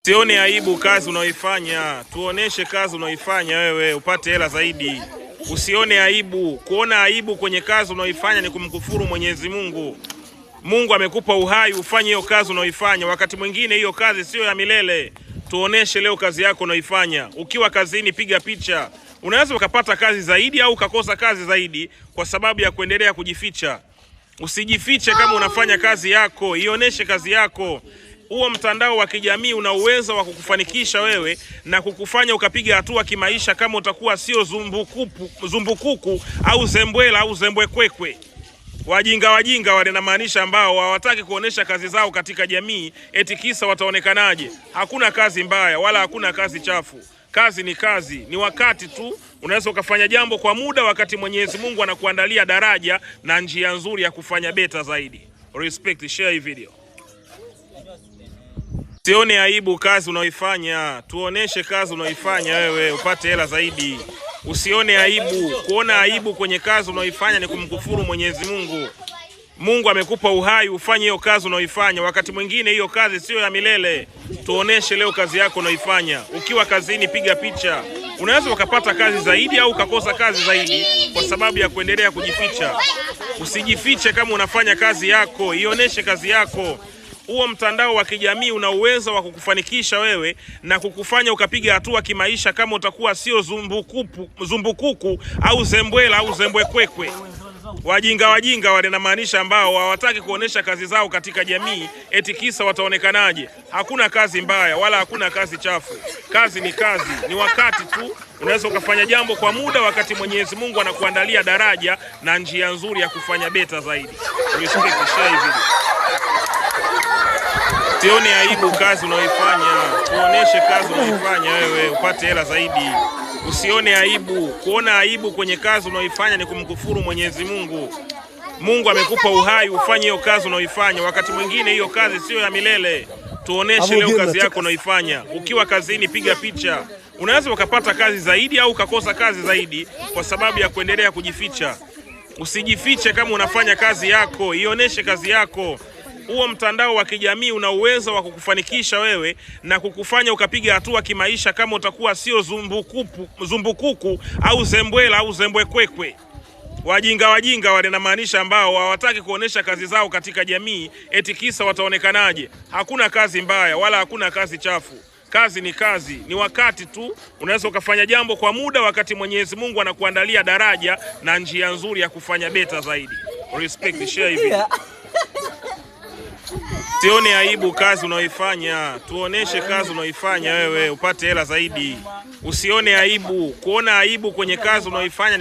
Usione aibu kazi unaoifanya, tuoneshe kazi unaoifanya wewe upate hela zaidi. Usione aibu, kuona aibu kwenye kazi unaoifanya ni kumkufuru Mwenyezi Mungu. Mungu amekupa uhai ufanye hiyo kazi unaoifanya. Wakati mwingine hiyo kazi sio ya milele. Tuoneshe leo kazi yako unaoifanya. Ukiwa kazini piga picha. Unaweza ukapata kazi zaidi au ukakosa kazi zaidi kwa sababu ya kuendelea kujificha. Usijifiche kama unafanya kazi yako, ioneshe kazi yako. Huo mtandao wa kijamii una uwezo wa kukufanikisha wewe na kukufanya ukapiga hatua kimaisha kama utakuwa sio zumbukuku au zembwela au zembwekwekwe. Wajinga wale namaanisha ambao hawataki kuonesha kazi zao katika jamii eti kisa wataonekanaje. Hakuna kazi mbaya wala hakuna kazi chafu. Kazi ni kazi, ni wakati tu unaweza ukafanya jambo kwa muda wakati Mwenyezi Mungu anakuandalia daraja na njia nzuri ya kufanya beta zaidi. Respect, share hii video. Usione aibu kazi unaoifanya, tuoneshe kazi unaoifanya wewe upate hela zaidi. Usione aibu, kuona aibu kwenye kazi unaoifanya ni kumkufuru Mwenyezi Mungu. Mungu amekupa uhai ufanye hiyo kazi unaoifanya. Wakati mwingine hiyo kazi sio ya milele. Tuoneshe leo kazi yako unaoifanya. Ukiwa kazini piga picha. Unaweza ukapata kazi zaidi au ukakosa kazi zaidi kwa sababu ya kuendelea kujificha. Usijifiche kama unafanya kazi yako, ioneshe kazi yako. Huo mtandao wa kijamii una uwezo wa kukufanikisha wewe na kukufanya ukapiga hatua kimaisha kama utakuwa sio zumbukuku au zembwela au zembwekwekwe. Wajinga wale namaanisha ambao hawataki kuonesha kazi zao katika jamii eti kisa wataonekanaje. Hakuna kazi mbaya wala hakuna kazi chafu. Kazi ni kazi, ni wakati tu unaweza ukafanya jambo kwa muda wakati Mwenyezi Mungu anakuandalia daraja na njia nzuri ya kufanya beta zaidi. Respect, share hii video. Usione aibu kazi unaoifanya, tuoneshe kazi unaoifanya wewe upate hela zaidi. Usione aibu, kuona aibu kwenye kazi unaoifanya ni kumkufuru Mwenyezi Mungu. Mungu amekupa uhai ufanye hiyo kazi unaoifanya. Wakati mwingine hiyo kazi sio ya milele. Tuoneshe leo kazi yako unaoifanya. Ukiwa kazini piga picha. Unaweza ukapata kazi zaidi au ukakosa kazi zaidi kwa sababu ya kuendelea kujificha. Usijifiche kama unafanya kazi yako, ioneshe kazi yako. Huo mtandao wa kijamii una uwezo wa kukufanikisha wewe na kukufanya ukapiga hatua kimaisha kama utakuwa sio zumbukuku au zembwela au zembwekwekwe. Wajinga wale namaanisha ambao hawataki kuonesha kazi zao katika jamii eti kisa wataonekanaje. Hakuna kazi mbaya wala hakuna kazi chafu. Kazi ni kazi, ni wakati tu unaweza ukafanya jambo kwa muda wakati Mwenyezi Mungu anakuandalia daraja na njia nzuri ya kufanya beta zaidi. Respect, share hii video. Usione aibu kazi unaoifanya, tuoneshe kazi unaoifanya wewe upate hela zaidi. Usione aibu, kuona aibu kwenye kazi unaoifanya